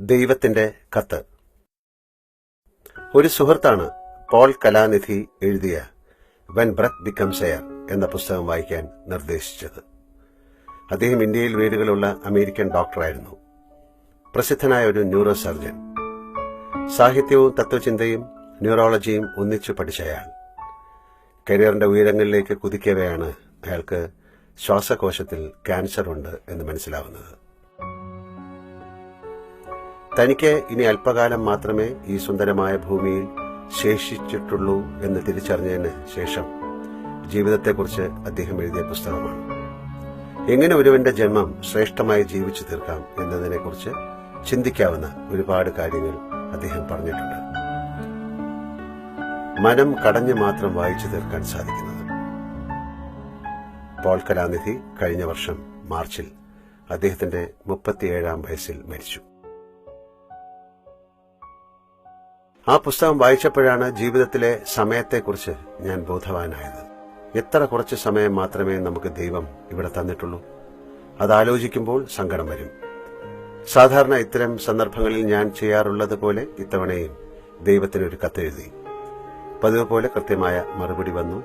ദൈവത്തിന്റെ കത്ത്. ഒരു സുഹൃത്താണ് പോൾ കലാനിധി എഴുതിയ വെൻ ബ്രെത്ത് ബിക്കംസ് എയർ എന്ന പുസ്തകം വായിക്കാൻ നിർദ്ദേശിച്ചത്. അദ്ദേഹം ഇന്ത്യയിൽ വേരുകളുള്ള അമേരിക്കൻ ഡോക്ടറായിരുന്നു. പ്രസിദ്ധനായ ഒരു ന്യൂറോ സർജൻ. സാഹിത്യവും തത്വചിന്തയും ന്യൂറോളജിയും ഒന്നിച്ചു പഠിച്ച അയാൾ കരിയറിന്റെ ഉയരങ്ങളിലേക്ക് കുതിക്കവെയാണ് അയാൾക്ക് ശ്വാസകോശത്തിൽ ക്യാൻസർ ഉണ്ട് എന്ന് മനസ്സിലാവുന്നത്. തനിക്ക് ഇനി അല്പകാലം മാത്രമേ ഈ സുന്ദരമായ ഭൂമിയിൽ ശേഷിച്ചിട്ടുള്ളൂ എന്ന് തിരിച്ചറിഞ്ഞതിന് ശേഷം ജീവിതത്തെക്കുറിച്ച് അദ്ദേഹം എഴുതിയ പുസ്തകമാണ്. എങ്ങനെ ഒരുവന്റെ ജന്മം ശ്രേഷ്ഠമായി ജീവിച്ചു തീർക്കാം എന്നതിനെക്കുറിച്ച് ചിന്തിക്കാവുന്ന ഒരുപാട് കാര്യങ്ങൾ അദ്ദേഹം പറഞ്ഞിട്ടുണ്ട്. മനം കടഞ്ഞു മാത്രം വായിച്ചു തീർക്കാൻ സാധിക്കുന്നത്. പോൾ കലാനിധി കഴിഞ്ഞ വർഷം മാർച്ചിൽ അദ്ദേഹത്തിന്റെ 37-ാം വയസ്സിൽ മരിച്ചു. ആ പുസ്തകം വായിച്ചപ്പോഴാണ് ജീവിതത്തിലെ സമയത്തെക്കുറിച്ച് ഞാൻ ബോധവാനായത്. എത്ര കുറച്ച് സമയം മാത്രമേ നമുക്ക് ദൈവം ഇവിടെ തന്നിട്ടുള്ളൂ. അതാലോചിക്കുമ്പോൾ സങ്കടം വരും. സാധാരണ ഇത്തരം സന്ദർഭങ്ങളിൽ ഞാൻ ചെയ്യാറുള്ളത് പോലെ ഇത്തവണയും ദൈവത്തിനൊരു കത്തെഴുതി. പതിവ് പോലെ കൃത്യമായ മറുപടി വന്നു.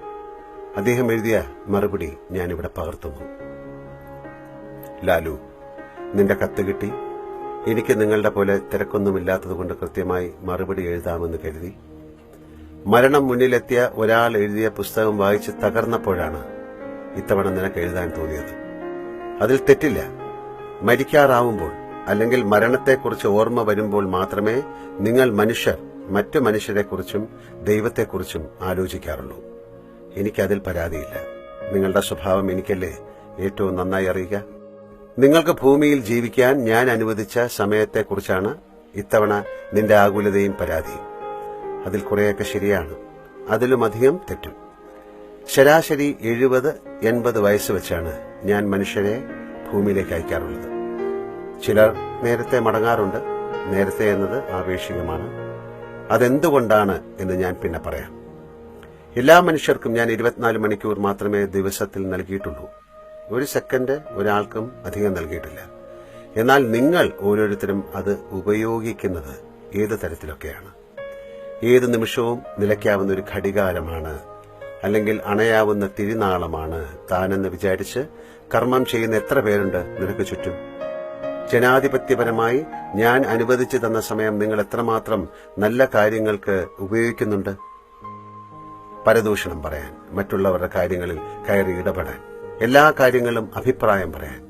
അദ്ദേഹം എഴുതിയ മറുപടി ഞാനിവിടെ പകർത്തുന്നു. ലാലു, നിന്റെ കത്ത് കിട്ടി. എനിക്ക് നിങ്ങളുടെ പോലെ തിരക്കൊന്നുമില്ലാത്തതുകൊണ്ട് കൃത്യമായി മറുപടി എഴുതാമെന്ന് കരുതി. മരണം മുന്നിലെത്തിയ ഒരാൾ എഴുതിയ പുസ്തകം വായിച്ച് തകർന്നപ്പോഴാണ് ഇത്തവണ നിനക്ക് എഴുതാൻ തോന്നിയത്. അതിൽ തെറ്റില്ല. മരിക്കാറാവുമ്പോൾ അല്ലെങ്കിൽ മരണത്തെക്കുറിച്ച് ഓർമ്മ വരുമ്പോൾ മാത്രമേ നിങ്ങൾ മനുഷ്യർ മറ്റു മനുഷ്യരെക്കുറിച്ചും ദൈവത്തെക്കുറിച്ചും ആലോചിക്കാറുള്ളൂ. എനിക്കതിൽ പരാതിയില്ല. നിങ്ങളുടെ സ്വഭാവം എനിക്കല്ലേ ഏറ്റവും നന്നായി അറിയുക. നിങ്ങൾക്ക് ഭൂമിയിൽ ജീവിക്കാൻ ഞാൻ അനുവദിച്ച സമയത്തെക്കുറിച്ചാണ് ഇത്തവണ നിന്റെ ആകുലതയും പരാതിയും. അതിൽ കുറെയൊക്കെ ശരിയാണ്, അതിലുമധികം തെറ്റും. ശരാശരി 70-80 വയസ്സ് വെച്ചാണ് ഞാൻ മനുഷ്യരെ ഭൂമിയിലേക്ക് അയക്കാറുള്ളത്. ചിലർ നേരത്തെ മടങ്ങാറുണ്ട്. നേരത്തെ എന്നത് ആപേക്ഷികമാണ്. അതെന്തുകൊണ്ടാണ് എന്ന് ഞാൻ പിന്നെ പറയാം. എല്ലാ മനുഷ്യർക്കും ഞാൻ 24 മണിക്കൂർ മാത്രമേ ദിവസത്തിൽ നൽകിയിട്ടുള്ളൂ. ഒരു സെക്കൻഡ് ഒരാൾക്കും അധികം നൽകിയിട്ടില്ല. എന്നാൽ നിങ്ങൾ ഓരോരുത്തരും അത് ഉപയോഗിക്കുന്നത് ഏത് തരത്തിലൊക്കെയാണ്. ഏത് നിമിഷവും നിലയ്ക്കാവുന്ന ഒരു ഘടികാരമാണ്, അല്ലെങ്കിൽ അണയാവുന്ന തിരിനാളമാണ് താനെന്ന് വിചാരിച്ച് കർമ്മം ചെയ്യുന്ന എത്ര പേരുണ്ട് നിനക്ക് ചുറ്റും? ജനാധിപത്യപരമായി ഞാൻ അനുവദിച്ചു തന്ന സമയം നിങ്ങൾ എത്രമാത്രം നല്ല കാര്യങ്ങൾക്ക് ഉപയോഗിക്കുന്നുണ്ട്? പരദൂഷണം പറയാൻ, മറ്റുള്ളവരുടെ കാര്യങ്ങളിൽ കയറി ഇടപെടാൻ, എല്ലാ കാര്യങ്ങളും അഭിപ്രായം പറയാൻ,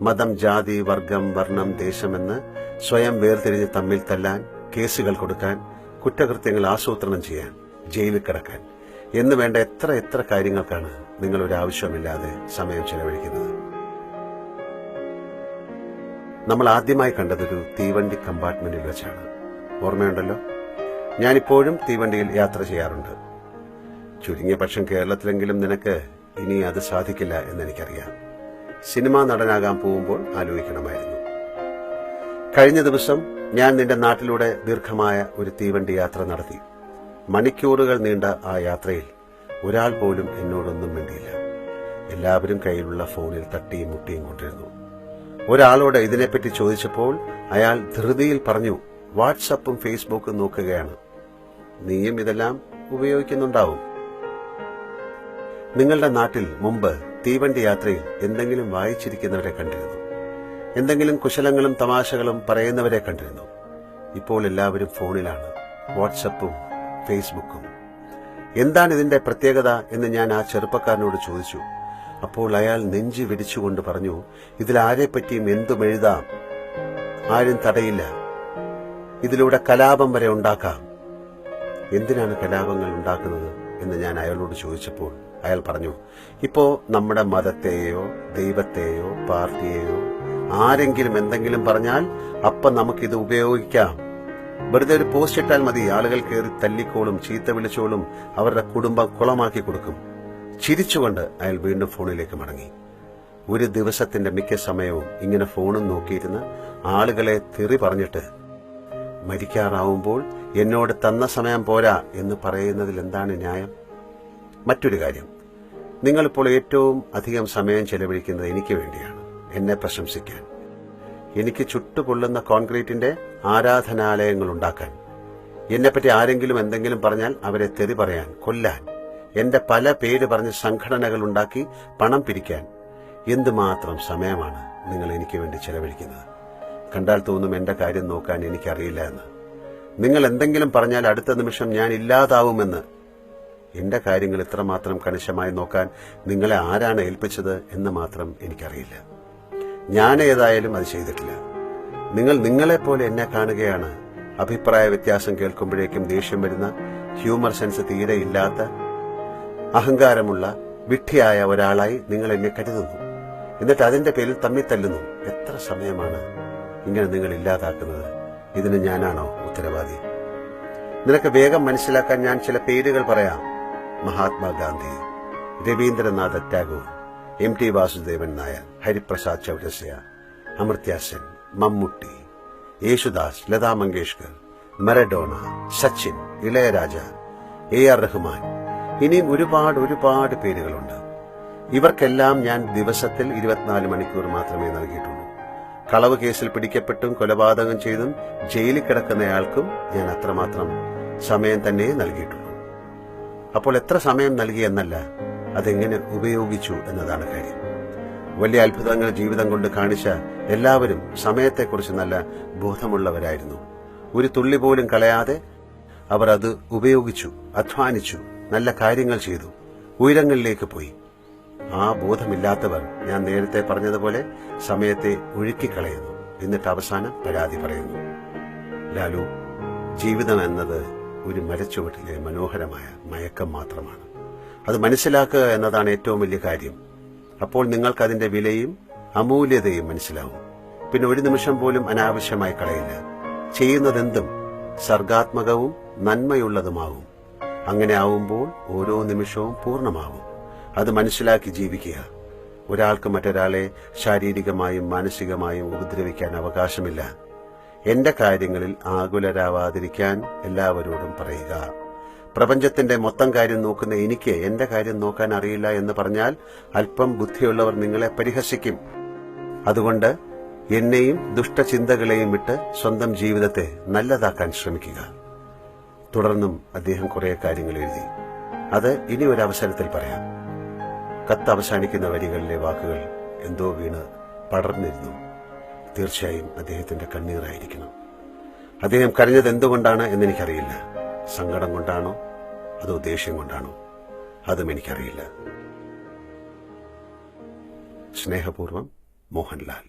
മതം, ജാതി, വർഗം, വർണ്ണം, ദേശമെന്ന് സ്വയം വേർതിരിഞ്ഞ് തമ്മിൽ തല്ലാൻ, കേസുകൾ കൊടുക്കാൻ, കുറ്റകൃത്യങ്ങൾ ആസൂത്രണം ചെയ്യാൻ, ജയിലിൽ കിടക്കാൻ എന്ന് വേണ്ട എത്ര കാര്യങ്ങൾക്കാണ് നിങ്ങൾ ഒരു ആവശ്യമില്ലാതെ സമയം ചെലവഴിക്കുന്നത്. നമ്മൾ ആദ്യമായി കണ്ടതൊരു തീവണ്ടി കമ്പാർട്ട്മെന്റിൽ വെച്ചാണ്. ഓർമ്മയുണ്ടല്ലോ? ഞാനിപ്പോഴും തീവണ്ടിയിൽ യാത്ര ചെയ്യാറുണ്ട്. ചുരുങ്ങിയ പക്ഷം കേരളത്തിലെങ്കിലും നിനക്ക് ഇനി അത് സാധിക്കില്ല എന്നെനിക്കറിയാം. സിനിമാ നടനാകാൻ പോകുമ്പോൾ ആലോചിക്കണമായിരുന്നു. കഴിഞ്ഞ ദിവസം ഞാൻ നിന്റെ നാട്ടിലൂടെ ദീർഘമായ ഒരു തീവണ്ടി യാത്ര നടത്തി. മണിക്കൂറുകൾ നീണ്ട ആ യാത്രയിൽ ഒരാൾ പോലും എന്നോടൊന്നും മിണ്ടിയില്ല. എല്ലാവരും കയ്യിലുള്ള ഫോണിൽ തട്ടിയും മുട്ടിയും കൊണ്ടിരുന്നു. ഒരാളോട് ഇതിനെപ്പറ്റി ചോദിച്ചപ്പോൾ അയാൾ ധൃതിയിൽ പറഞ്ഞു, വാട്സപ്പും ഫേസ്ബുക്കും നോക്കുകയാണ്. നീയും ഇതെല്ലാം ഉപയോഗിക്കുന്നുണ്ടാവും. നിങ്ങളുടെ നാട്ടിൽ മുമ്പ് തീവണ്ടി യാത്രയിൽ എന്തെങ്കിലും വായിച്ചിരിക്കുന്നവരെ കണ്ടിരുന്നു. എന്തെങ്കിലും കുശലങ്ങളും തമാശകളും പറയുന്നവരെ കണ്ടിരുന്നു. ഇപ്പോൾ എല്ലാവരും ഫോണിലാണ്, വാട്സപ്പും ഫേസ്ബുക്കും. എന്താണ് ഇതിന്റെ പ്രത്യേകത എന്ന് ഞാൻ ആ ചെറുപ്പക്കാരനോട് ചോദിച്ചു. അപ്പോൾ അയാൾ നെഞ്ചി വിടിച്ചുകൊണ്ട് പറഞ്ഞു, ഇതിലാരെപ്പറ്റിയും എന്തും എഴുതാം, ആരും തടയില്ല, ഇതിലൂടെ കലാപം വരെ ഉണ്ടാക്കാം. എന്തിനാണ് കലാപങ്ങൾ ഉണ്ടാക്കുന്നത് എന്ന് ഞാൻ അയാളോട് ചോദിച്ചപ്പോൾ അയാൾ പറഞ്ഞു, ഇപ്പോ നമ്മുടെ മതത്തെയോ ദൈവത്തെയോ പാർട്ടിയെയോ ആരെങ്കിലും എന്തെങ്കിലും പറഞ്ഞാൽ അപ്പം നമുക്കിത് ഉപയോഗിക്കാം. വെറുതെ ഒരു പോസ്റ്റ് ഇട്ടാൽ മതി, ആളുകൾ കയറി തല്ലിക്കോളും, ചീത്ത വിളിച്ചോളും, അവരുടെ കുടുംബം കുളമാക്കി കൊടുക്കും. ചിരിച്ചുകൊണ്ട് അയാൾ വീണ്ടും ഫോണിലേക്ക് മടങ്ങി. ഒരു ദിവസത്തിന്റെ മിക്ക സമയവും ഇങ്ങനെ ഫോണും നോക്കിയിരുന്ന് ആളുകളെ തെറി പറഞ്ഞിട്ട് മരിക്കാറാവുമ്പോൾ എന്നോട് തന്ന സമയം പോരാ എന്ന് പറയുന്നതിൽ എന്താണ് ന്യായം? മറ്റൊരു കാര്യം, നിങ്ങളിപ്പോൾ ഏറ്റവും അധികം സമയം ചെലവഴിക്കുന്നത് എനിക്ക് വേണ്ടിയാണ്, എന്നെ പ്രശംസിക്കാൻ. എനിക്ക് ചുട്ടുപൊള്ളുന്ന കോൺക്രീറ്റിന്റെ ആരാധനാലയങ്ങൾ ഉണ്ടാക്കാൻ, എന്നെപ്പറ്റി ആരെങ്കിലും എന്തെങ്കിലും പറഞ്ഞാൽ അവരെ തെറി പറയാൻ, കൊല്ലാൻ, എന്റെ പല പേര് പറഞ്ഞ് സംഘടനകൾ ഉണ്ടാക്കി പണം പിരിക്കാൻ എന്തുമാത്രം സമയമാണ് നിങ്ങൾ എനിക്ക് വേണ്ടി ചെലവഴിക്കുന്നത്. കണ്ടാൽ തോന്നും എന്റെ കാര്യം നോക്കാൻ എനിക്കറിയില്ല എന്ന്. നിങ്ങൾ എന്തെങ്കിലും പറഞ്ഞാൽ അടുത്ത നിമിഷം ഞാൻ ഇല്ലാതാവുമെന്ന്. എന്റെ കാര്യങ്ങൾ ഇത്രമാത്രം കണിശമായി നോക്കാൻ നിങ്ങളെ ആരാണ് ഏൽപ്പിച്ചത് എന്ന് മാത്രം എനിക്കറിയില്ല. ഞാൻ ഏതായാലും അത് ചെയ്തിട്ടില്ല. നിങ്ങൾ നിങ്ങളെപ്പോലെ എന്നെ കാണുകയാണ്. അഭിപ്രായ വ്യത്യാസം കേൾക്കുമ്പോഴേക്കും ദേഷ്യം വരുന്ന, ഹ്യൂമർ സെൻസ് തീരെ ഇല്ലാത്ത, അഹങ്കാരമുള്ള, വിഡ്ഢിയായ ഒരാളായി നിങ്ങൾ എന്നെ കരുതുന്നു. എന്നിട്ട് അതിന്റെ പേരിൽ തമ്മിൽ തല്ലുന്നു. എത്ര സമയമാണ് ഇങ്ങനെ നിങ്ങൾ ഇല്ലാതാക്കുന്നത്? ഇതിന് ഞാനാണോ ഉത്തരവാദി? നിനക്ക് വേഗം മനസ്സിലാക്കാൻ ഞാൻ ചില പേരുകൾ പറയാം. മഹാത്മാഗാന്ധി, രവീന്ദ്രനാഥ ടാഗോർ, എം.ടി. വാസുദേവൻ നായർ, ഹരിപ്രസാദ് ചൗരസ്യ, അമർത്യ സെൻ, മമ്മൂട്ടി, യേശുദാസ്, ലതാ മങ്കേഷ്കർ, മറഡോണ, സച്ചിൻ, ഇളയരാജ, എ.ആർ. റഹ്മാൻ, ഇനിയും ഒരുപാട് പേരുകളുണ്ട്. ഇവർക്കെല്ലാം ഞാൻ ദിവസത്തിൽ 24 മണിക്കൂർ മാത്രമേ നൽകിയിട്ടുള്ളൂ. കളവ് കേസിൽ പിടിക്കപ്പെട്ടും കൊലപാതകം ചെയ്തും ജയിലിൽ കിടക്കുന്നയാൾക്കും ഞാൻ അത്രമാത്രം സമയം തന്നെ നൽകിയിട്ടുള്ളൂ. അപ്പോൾ എത്ര സമയം നൽകി എന്നല്ല, അതെങ്ങനെ ഉപയോഗിച്ചു എന്നതാണ് കാര്യം. വലിയ അത്ഭുതങ്ങൾ ജീവിതം കൊണ്ട് കാണിച്ച എല്ലാവരും സമയത്തെക്കുറിച്ച് നല്ല ബോധമുള്ളവരായിരുന്നു. ഒരു തുള്ളി പോലും കളയാതെ അവർ അത് ഉപയോഗിച്ചു, അധ്വാനിച്ചു, നല്ല കാര്യങ്ങൾ ചെയ്തു, ഉയരങ്ങളിലേക്ക് പോയി. ആ ബോധമില്ലാത്തവർ, ഞാൻ നേരത്തെ പറഞ്ഞതുപോലെ, സമയത്തെ ഒഴുക്കിക്കളയുന്നു. എന്നിട്ട് അവസാനം പരാതി പറയുന്നു. ലാലു, ജീവിതം എന്നത് ഒരു മരച്ചുവട്ടിലെ മനോഹരമായ മയക്കം മാത്രമാണ്. അത് മനസ്സിലാക്കുക എന്നതാണ് ഏറ്റവും വലിയ കാര്യം. അപ്പോൾ നിങ്ങൾക്ക് അതിന്റെ വിലയും അമൂല്യതയും മനസ്സിലാവും. പിന്നെ ഒരു നിമിഷം പോലും അനാവശ്യമായി കളയില്ല. ചെയ്യുന്നതെന്തും സർഗാത്മകവും നന്മയുള്ളതുമാവും. അങ്ങനെ ആവുമ്പോൾ ഓരോ നിമിഷവും പൂർണ്ണമാവും. അത് മനസ്സിലാക്കി ജീവിക്കുക. ഒരാൾക്ക് മറ്റൊരാളെ ശാരീരികമായും മാനസികമായും ഉപദ്രവിക്കാൻ അവകാശമില്ല. എന്റെ കാര്യങ്ങളിൽ ആകുലരാവാതിരിക്കാൻ എല്ലാവരോടും പറയുക. പ്രപഞ്ചത്തിന്റെ മൊത്തം കാര്യം നോക്കുന്ന എനിക്ക് എന്റെ കാര്യം നോക്കാൻ അറിയില്ല എന്ന് പറഞ്ഞാൽ അല്പം ബുദ്ധിയുള്ളവർ നിങ്ങളെ പരിഹസിക്കും. അതുകൊണ്ട് എന്നെയും ദുഷ്ടചിന്തകളെയും വിട്ട് സ്വന്തം ജീവിതത്തെ നല്ലതാക്കാൻ ശ്രമിക്കുക. തുടർന്നും അദ്ദേഹം കുറെ കാര്യങ്ങൾ എഴുതി. അത് ഇനി ഒരു അവസരത്തിൽ പറയാം. കത്ത് അവസാനിക്കുന്ന വരികളിലെ വാക്കുകൾ എന്തോ വീണ് പടർന്നിരുന്നു. തീർച്ചയായും അദ്ദേഹത്തിന്റെ കണ്ണീറായിരിക്കണം. അദ്ദേഹം കരഞ്ഞത് എന്തുകൊണ്ടാണ് എന്നെനിക്കറിയില്ല. സങ്കടം കൊണ്ടാണോ അതോ ദേഷ്യം കൊണ്ടാണോ, അതും എനിക്കറിയില്ല. സ്നേഹപൂർവം, മോഹൻലാൽ.